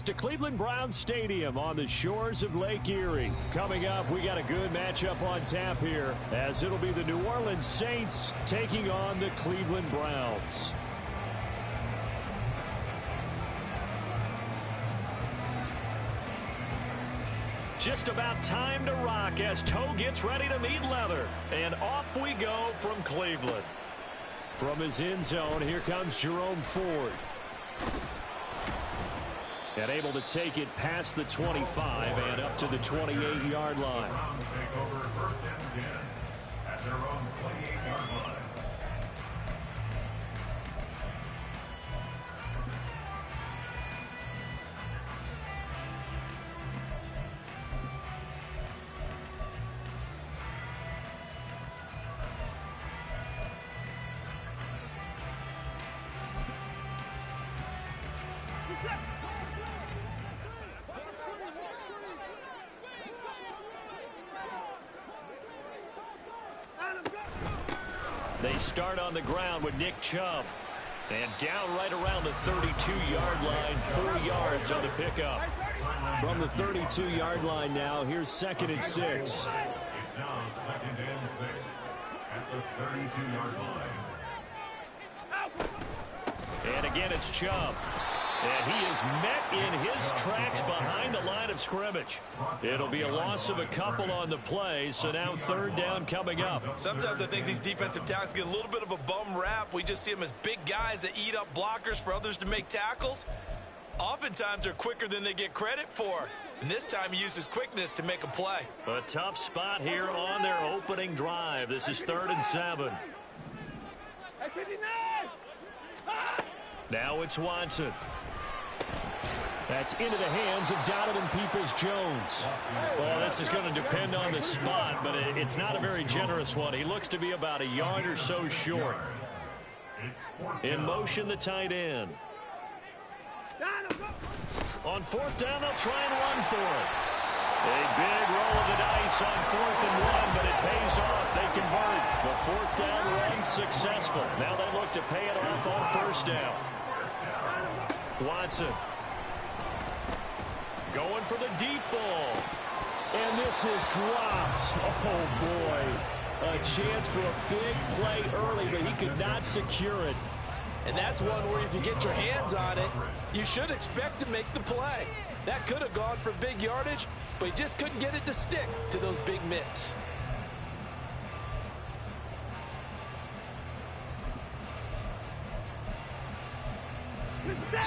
to Cleveland Browns Stadium on the shores of Lake Erie. Coming up, we got a good matchup on tap here, as it'll be the New Orleans Saints taking on the Cleveland Browns. Just about time to rock as toe gets ready to meet leather. And off we go from Cleveland. From his end zone, here comes Jerome Ford. And able to take it past the 25 and up to the 28-yard line. Browns take over first and 10 at their own 28-yard line. They start on the ground with Nick Chubb. And down right around the 32-yard line, 4 yards on the pickup. From the 32-yard line now, here's 2nd and 6. It's now 2nd and 6 at the 32-yard line. And again, it's Chubb. And he is met in his tracks behind the line of scrimmage. It'll be a loss of a couple on the play, so now 3rd down coming up. Sometimes I think these defensive tackles get a little bit of a bum rap. We just see them as big guys that eat up blockers for others to make tackles. Oftentimes they're quicker than they get credit for. And this time he uses quickness to make a play. A tough spot here on their opening drive. This is 3rd and 7. Now it's Watson. That's into the hands of Donovan Peoples-Jones. Well, this is going to depend on the spot, but it's not a very generous one. He looks to be about a yard or so short. In motion, the tight end. On 4th down, they'll try and run for it. A big roll of the dice on 4th and 1, but it pays off. They convert. The 4th down run successful. Now they look to pay it off on 1st down. Watson. Going for the deep ball. And this is dropped. Oh, boy. A chance for a big play early, but he could not secure it. And that's one where if you get your hands on it, you should expect to make the play. That could have gone for big yardage, but he just couldn't get it to stick to those big mitts.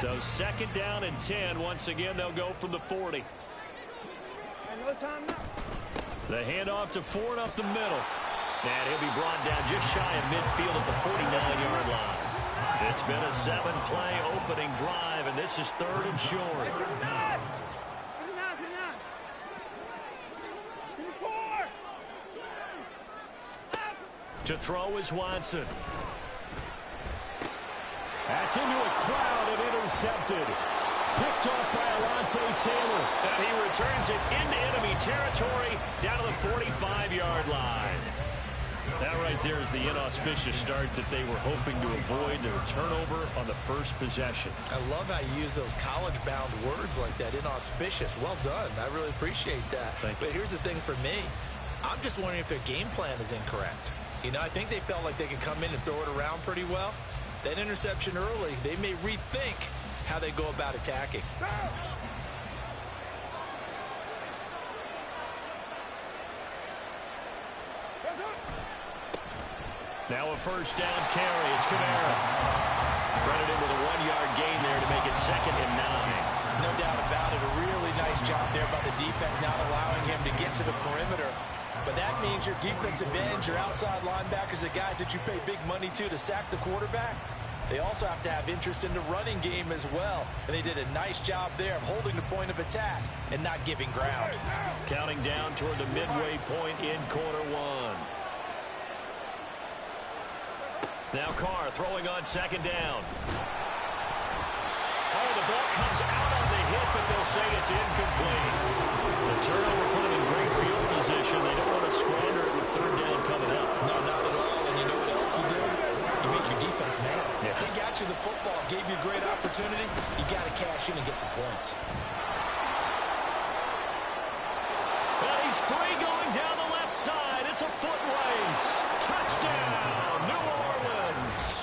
So 2nd down and 10. Once again, they'll go from the 40. The handoff to Ford up the middle. And he'll be brought down just shy of midfield at the 49-yard line. It's been a 7-play opening drive, and this is 3rd and short. To throw is Watson. That's into a crowd and intercepted. Picked off by Alontae Taylor. And he returns it into enemy territory down to the 45-yard line. That right there is the inauspicious start that they were hoping to avoid, their turnover on the first possession. I love how you use those college-bound words like that, inauspicious. Well done. I really appreciate that. But here's the thing for me. I'm just wondering if their game plan is incorrect. You know, I think they felt like they could come in and throw it around pretty well. That interception early, they may rethink how they go about attacking. Now a 1st down carry. It's Kamara. Credited with a 1-yard gain there to make it 2nd and 9. No doubt about it. A really nice job there by the defense, not allowing him to get to the perimeter. But that means your defensive ends, your outside linebackers, the guys that you pay big money to sack the quarterback, they also have to have interest in the running game as well. And they did a nice job there of holding the point of attack and not giving ground. Counting down toward the midway point in quarter 1. Now Carr throwing on 2nd down. Oh, the ball comes out on the hit, but they'll say it's incomplete. The turnover put them in great field position. They don't want to squander it with 3rd down coming up. No, not at all. And you know what else you do? You make your defense mad. Yeah. They got you the football, gave you a great opportunity. You got to cash in and get some points. He's free going down the left side. It's a foot race. Touchdown, New Orleans.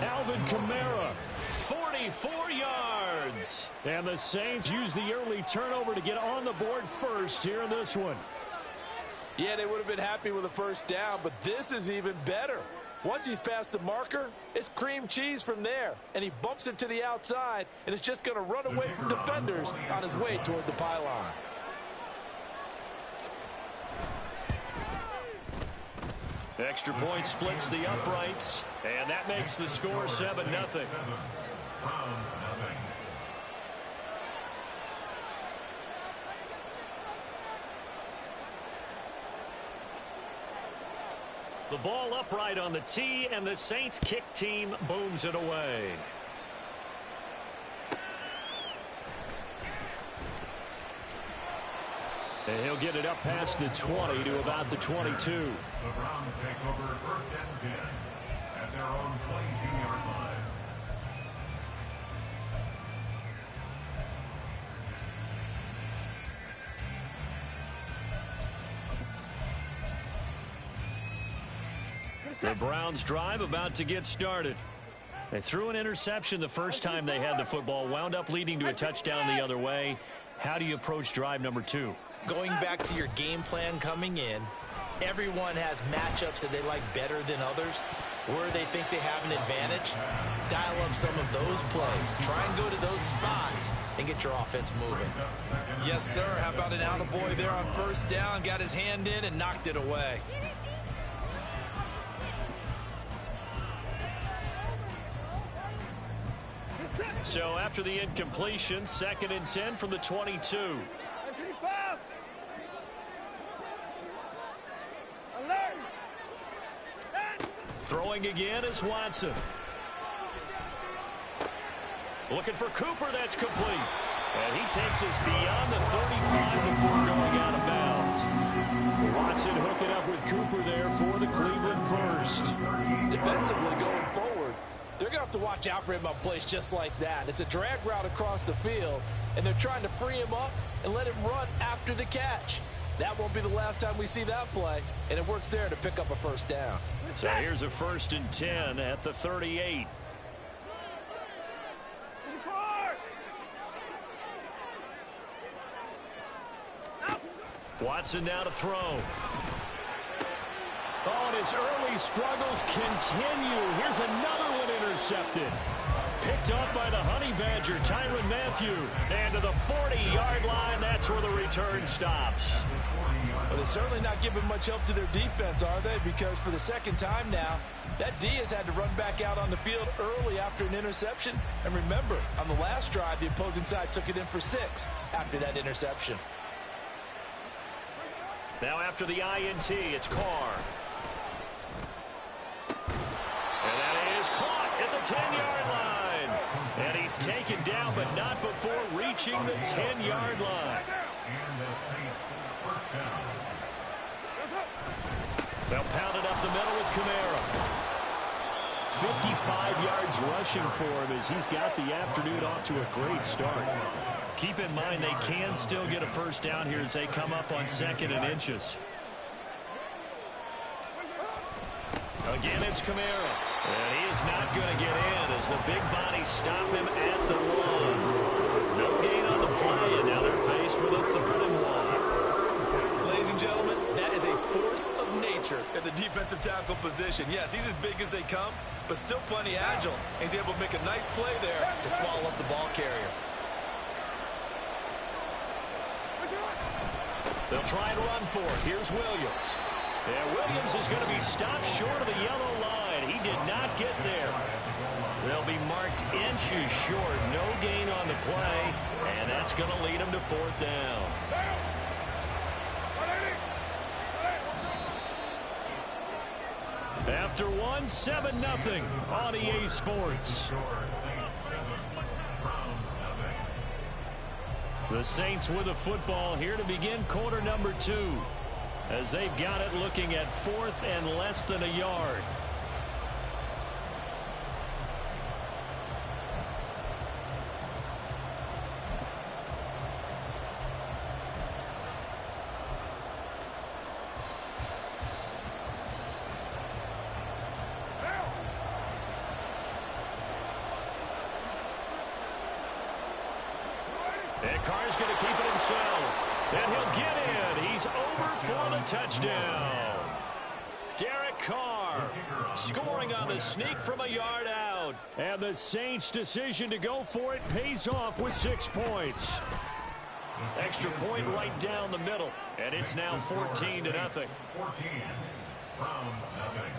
Alvin Kamara, 44 yards. And the Saints use the early turnover to get on the board first here in this one. Yeah, they would have been happy with a first down, but this is even better. Once he's past the marker, it's cream cheese from there. And he bumps it to the outside, and it's just going to run away from defenders on his way toward the pylon. Extra point splits the uprights, and that makes the score 7-0. The ball upright on the tee, and the Saints kick team booms it away. And he'll get it up past the 20 to about the 22. The Browns take over 1st and 10 at their own 22-yard line. The Browns drive about to get started. They threw an interception the first time they had the football, wound up leading to a touchdown the other way. How do you approach drive number 2? Going back to your game plan coming in, everyone has matchups that they like better than others. Where they think they have an advantage, dial up some of those plays. Try and go to those spots and get your offense moving. Yes, sir. How about an attaboy there on first down? Got his hand in and knocked it away. So after the incompletion, 2nd and 10 from the 22. Throwing again is Watson. Looking for Cooper, that's complete. And he takes us beyond the 35 before going out of bounds. Watson hooking up with Cooper there for the Cleveland first. Defensively going forward, they're going to have to watch out for him on plays just like that. It's a drag route across the field, and they're trying to free him up and let him run after the catch. That won't be the last time we see that play, and it works there to pick up a first down. So here's a 1st and 10 at the 38. Watson now to throw. Oh, and his early struggles continue. Here's another one intercepted. Picked off by the Honey Badger, Tyrann Mathieu. And to the 40-yard line, that's where the return stops. But it's certainly not giving much help to their defense, are they? Because for the second time now, that D has had to run back out on the field early after an interception. And remember, on the last drive, the opposing side took it in for 6 after that interception. Now after the INT, it's Carr. And that is caught at the 10-yard line. And he's taken down, but not before reaching the 10-yard line. And the Saints, 1st down. They'll pound it up the middle with Kamara. 55 yards rushing for him as he's got the afternoon off to a great start. Keep in mind they can still get a first down here as they come up on 2nd and inches. Again, it's Kamara. And he is not going to get in as the big bodies stop him at the 1. No gain on the play, and now they're faced with a 3rd and 1. Ladies and gentlemen, that is a force of nature at the defensive tackle position. Yes, he's as big as they come, but still plenty agile. He's able to make a nice play there to swallow up the ball carrier. They'll try and run for it. Here's Williams. And Williams is going to be stopped short of the yellow line. He did not get there. They'll be marked inches short. No gain on the play, and that's going to lead them to 4th down. After 1, 7-0 on EA Sports. The Saints with the football here to begin quarter number 2. As they've got it looking at 4th and less than a yard. And Carr's going to keep it himself. And he'll get in. He's over for the touchdown. Derek Carr scoring on the sneak from a yard out. And the Saints' decision to go for it pays off with 6 points. Extra point right down the middle. And it's now 14-0. 14. Browns nothing.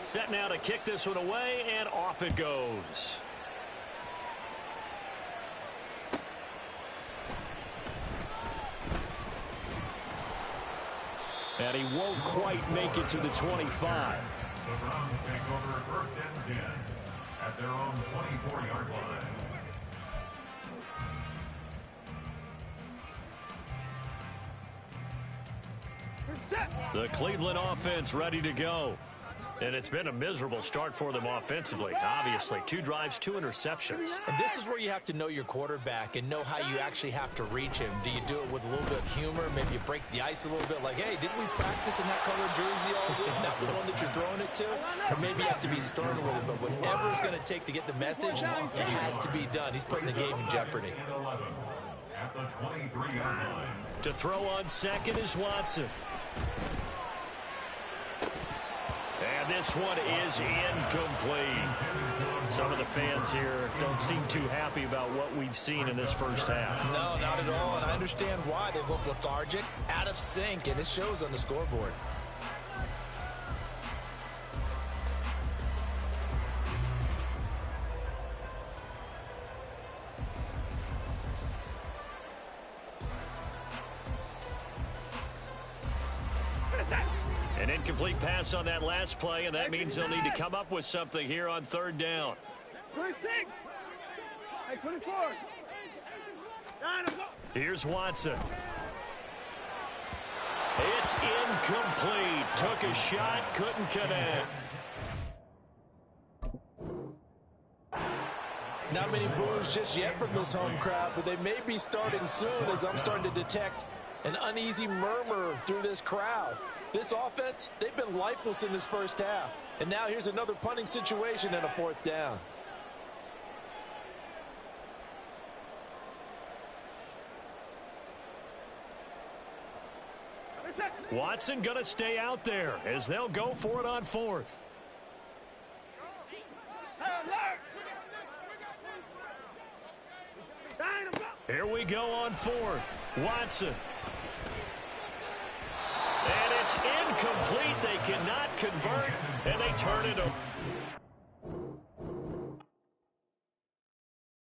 Set now to kick this one away, and off it goes. And he won't quite make it to the 25. The Browns take over first and 10 at their own 24-yard line. The Cleveland offense ready to go. And it's been a miserable start for them offensively, obviously. 2 drives, 2 interceptions. And this is where you have to know your quarterback and know how you actually have to reach him. Do you do it with a little bit of humor? Maybe you break the ice a little bit like, hey, didn't we practice in that color jersey all week? Not the one that you're throwing it to? Or maybe you have to be stern with it. But whatever it's going to take to get the message, it has to be done. He's putting the game in jeopardy. At the 23-yard line. To throw on second is Watson. And this one is incomplete. Some of the fans here don't seem too happy about what we've seen in this first half. No, not at all, and I understand why. They've looked lethargic, out of sync, and it shows on the scoreboard. An incomplete pass on that last play, and that means they'll need to come up with something here on third down. 26. Hey, 24. Here's Watson. It's incomplete. Took a shot, couldn't connect. Not many boos just yet from this home crowd, but they may be starting soon as I'm starting to detect an uneasy murmur through this crowd. This offense, they've been lifeless in this first half. And now here's another punting situation and a 4th down. Watson going to stay out there as they'll go for it on 4th. Here we go on 4th. Watson. And it's incomplete. They cannot convert, and they turn it over.